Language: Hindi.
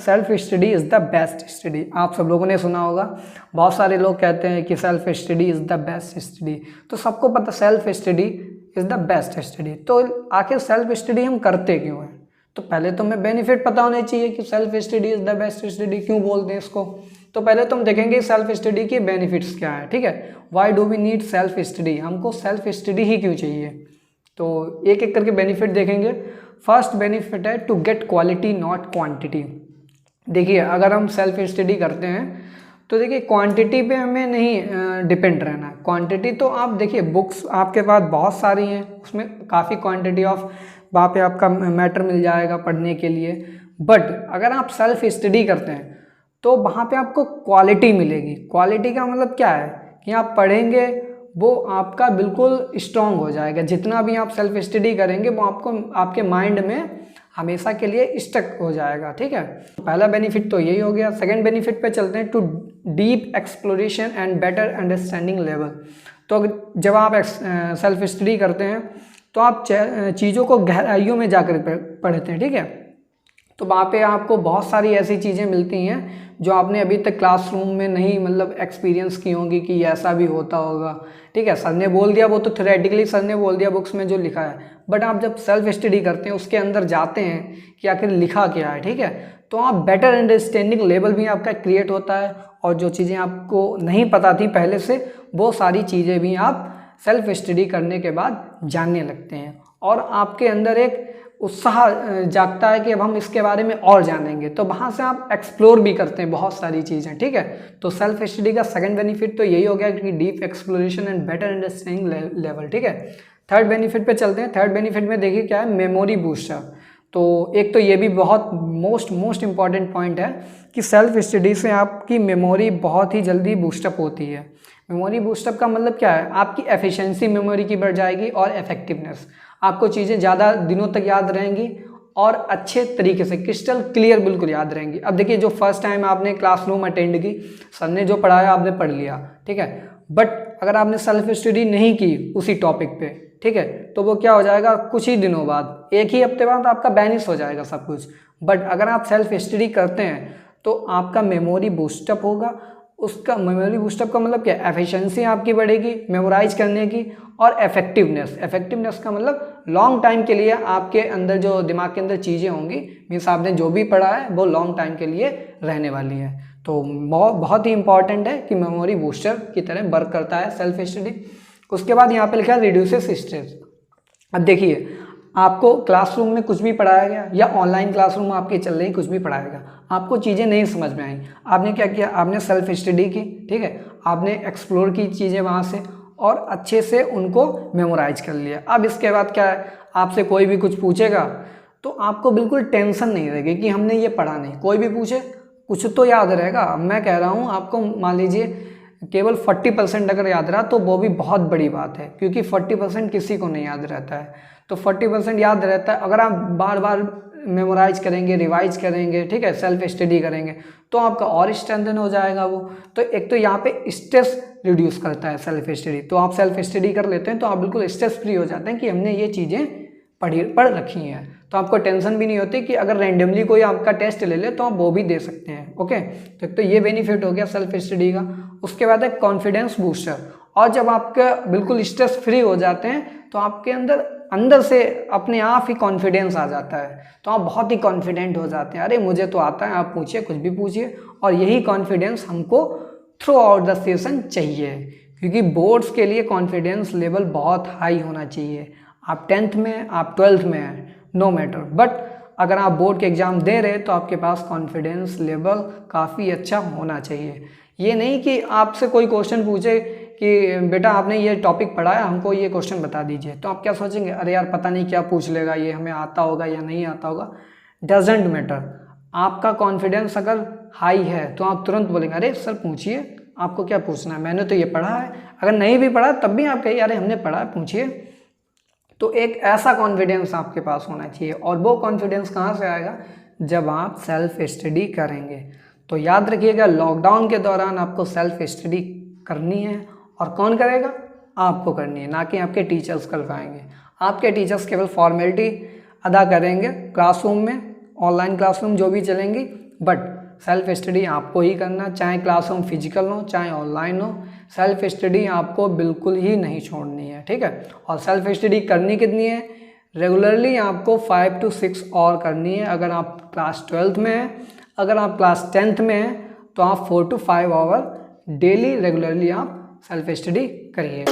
Self study is the best study. आप सब लोगों ने सुना होगा, बहुत सारे लोग कहते हैं कि self study is the best study. तो सबको पता self study is the best study. तो आखिर सेल्फ स्टडी हम करते क्यों हैं? तो पहले तो हमें बेनिफिट पता होने चाहिए कि self study is the best study क्यों बोलते हैं इसको। तो पहले तो हम देखेंगे सेल्फ स्टडी के बेनिफिट्स क्या है, ठीक है। Why do we need self study, हमको सेल्फ स्टडी ही क्यों चाहिए। तो एक एक करके बेनिफिट देखेंगे। फर्स्ट बेनिफिट है to get quality not quantity. देखिए अगर हम सेल्फ स्टडी करते हैं तो देखिए क्वांटिटी पे हमें नहीं डिपेंड रहना है। क्वांटिटी तो आप देखिए बुक्स आपके पास बहुत सारी हैं, उसमें काफ़ी क्वांटिटी ऑफ वहाँ पे आपका मैटर मिल जाएगा पढ़ने के लिए। बट अगर आप सेल्फ स्टडी करते हैं तो वहाँ पे आपको क्वालिटी मिलेगी। क्वालिटी का मतलब क्या है कि आप पढ़ेंगे वो आपका बिल्कुल स्ट्रॉन्ग हो जाएगा। जितना भी आप सेल्फ स्टडी करेंगे वो आपको आपके माइंड में हमेशा के लिए स्टक हो जाएगा, ठीक है। पहला बेनिफिट तो यही हो गया। सेकंड बेनिफिट पे चलते हैं, to deep exploration and better understanding level. तो जब आप सेल्फ स्टडी करते हैं तो आप चीज़ों को गहराइयों में जाकर पढ़ते हैं, ठीक है। तो वहाँ पे आपको बहुत सारी ऐसी चीज़ें मिलती हैं जो आपने अभी तक क्लासरूम में नहीं मतलब एक्सपीरियंस की होंगी कि ऐसा भी होता होगा, ठीक है। सर ने बोल दिया, वो तो थ्योरेटिकली सर ने बोल दिया बुक्स में जो लिखा है, बट आप जब सेल्फ स्टडी करते हैं उसके अंदर जाते हैं कि आखिर लिखा क्या है, ठीक है। तो आप बेटर अंडरस्टैंडिंग लेवल भी आपका क्रिएट होता है और जो चीज़ें आपको नहीं पता थी पहले से वो सारी चीज़ें भी आप सेल्फ स्टडी करने के बाद जानने लगते हैं और आपके अंदर एक उत्साह जागता है कि अब हम इसके बारे में और जानेंगे। तो वहाँ से आप एक्सप्लोर भी करते हैं बहुत सारी चीज़ें, ठीक है। तो सेल्फ स्टडी का सेकंड बेनिफिट तो यही हो गया कि deep exploration and better understanding level, ठीक है। थर्ड बेनिफिट पे चलते हैं। थर्ड बेनिफिट में देखिए क्या है, मेमोरी बूस्टर। तो एक तो ये भी बहुत मोस्ट इंपॉर्टेंट पॉइंट है कि सेल्फ स्टडी से आपकी मेमोरी बहुत ही जल्दी बूस्टअप होती है। मेमोरी बूस्टअप का मतलब क्या है, आपकी एफिशिएंसी मेमोरी की बढ़ जाएगी और इफेक्टिवनेस, आपको चीज़ें ज़्यादा दिनों तक याद रहेंगी और अच्छे तरीके से क्रिस्टल क्लियर बिल्कुल याद रहेंगी। अब देखिए जो फर्स्ट टाइम आपने क्लासरूम अटेंड की, सर ने जो पढ़ाया आपने पढ़ लिया, ठीक है। बट अगर आपने सेल्फ स्टडी नहीं की उसी टॉपिक पे, ठीक है, तो वो क्या हो जाएगा, कुछ ही दिनों बाद, एक ही हफ्ते बाद आपका बैनिश हो जाएगा सब कुछ। बट अगर आप सेल्फ स्टडी करते हैं तो आपका मेमोरी बूस्टअप होगा। उसका मेमोरी बूस्टअप का मतलब क्या है, एफिशिएंसी आपकी बढ़ेगी मेमोराइज करने की और इफेक्टिवनेस का मतलब लॉन्ग टाइम के लिए आपके अंदर जो दिमाग के अंदर चीज़ें होंगी, मीन्स आपने जो भी पढ़ा है वो लॉन्ग टाइम के लिए रहने वाली है। तो बहुत ही इंपॉर्टेंट है कि मेमोरी बूस्टर की तरह वर्क करता है सेल्फ स्टडी। उसके बाद यहाँ पे लिखा है रिड्यूसेस स्ट्रेस। अब देखिए आपको क्लासरूम में कुछ भी पढ़ाया गया या ऑनलाइन क्लासरूम आपकी चल रही कुछ भी पढ़ाया गया, आपको चीज़ें नहीं समझ में आई, आपने क्या किया, आपने सेल्फ स्टडी की, ठीक है, आपने एक्सप्लोर की चीज़ें वहाँ से और अच्छे से उनको मेमोराइज कर लिया। अब इसके बाद क्या है, आपसे कोई भी कुछ पूछेगा तो आपको बिल्कुल टेंशन नहीं रहेगी कि हमने ये पढ़ा नहीं, कोई भी पूछे कुछ तो याद रहेगा। मैं कह रहा हूँ आपको, मान लीजिए केवल 40% अगर याद रहा तो वो भी बहुत बड़ी बात है, क्योंकि 40% किसी को नहीं याद रहता है। तो 40% याद रहता है अगर आप बार बार मेमोराइज करेंगे, रिवाइज करेंगे, ठीक है, सेल्फ स्टडी करेंगे तो आपका और स्ट्रेंथन हो जाएगा वो। तो एक तो यहाँ पे स्ट्रेस रिड्यूस करता है सेल्फ स्टडी। तो आप सेल्फ स्टडी कर लेते हैं तो आप बिल्कुल स्ट्रेस फ्री हो जाते हैं कि हमने ये चीज़ें पढ़ रखी हैं। तो आपको टेंशन भी नहीं होती कि अगर रैंडमली कोई आपका टेस्ट ले ले तो आप वो भी दे सकते हैं। ओके, तो ये बेनिफिट हो गया सेल्फ स्टडी का। उसके बाद है कॉन्फिडेंस बूस्टर। और जब आपका बिल्कुल स्ट्रेस फ्री हो जाते हैं तो आपके अंदर से अपने आप ही कॉन्फिडेंस आ जाता है, तो आप बहुत ही कॉन्फिडेंट हो जाते हैं। अरे मुझे तो आता है, आप पूछिए, कुछ भी पूछिए। और यही कॉन्फिडेंस हमको थ्रू आउट द सेशन चाहिए, क्योंकि बोर्ड्स के लिए कॉन्फिडेंस लेवल बहुत हाई होना चाहिए। आप 10th में, आप 12th में हैं, नो मैटर, बट अगर आप बोर्ड के एग्ज़ाम दे रहे हैं तो आपके पास कॉन्फिडेंस लेवल काफ़ी अच्छा होना चाहिए। ये नहीं कि आपसे कोई क्वेश्चन पूछे कि बेटा आपने ये टॉपिक पढ़ा है, हमको ये क्वेश्चन बता दीजिए, तो आप क्या सोचेंगे, अरे यार पता नहीं क्या पूछ लेगा, ये हमें आता होगा या नहीं आता होगा। डजेंट मैटर, आपका कॉन्फिडेंस अगर हाई है तो आप तुरंत बोलेंगे अरे सर पूछिए, आपको क्या पूछना है, मैंने तो ये पढ़ा है। अगर नहीं भी पढ़ा तब भी आप कहिए अरे हमने पढ़ा है, पूछिए। तो एक ऐसा कॉन्फिडेंस आपके पास होना चाहिए। और वो कॉन्फिडेंस कहाँ से आएगा, जब आप सेल्फ स्टडी करेंगे। तो याद रखिएगा, लॉकडाउन के दौरान आपको सेल्फ स्टडी करनी है। और कौन करेगा, आपको करनी है, ना कि आपके टीचर्स कर पाएंगे। आपके टीचर्स केवल फॉर्मेलिटी अदा करेंगे क्लासरूम में, ऑनलाइन क्लासरूम जो भी चलेंगी, बट सेल्फ स्टडी आपको ही करना, चाहे क्लासरूम फिजिकल हो चाहे ऑनलाइन हो, सेल्फ स्टडी आपको बिल्कुल ही नहीं छोड़नी है, ठीक है। और सेल्फ स्टडी करनी कितनी है, रेगुलरली आपको 5 to 6 और करनी है। अगर आप क्लास 12th में हैं, अगर आप क्लास 10th में हैं तो आप 4 to 5 आवर डेली रेगुलरली आप सेल्फ स्टडी करिए।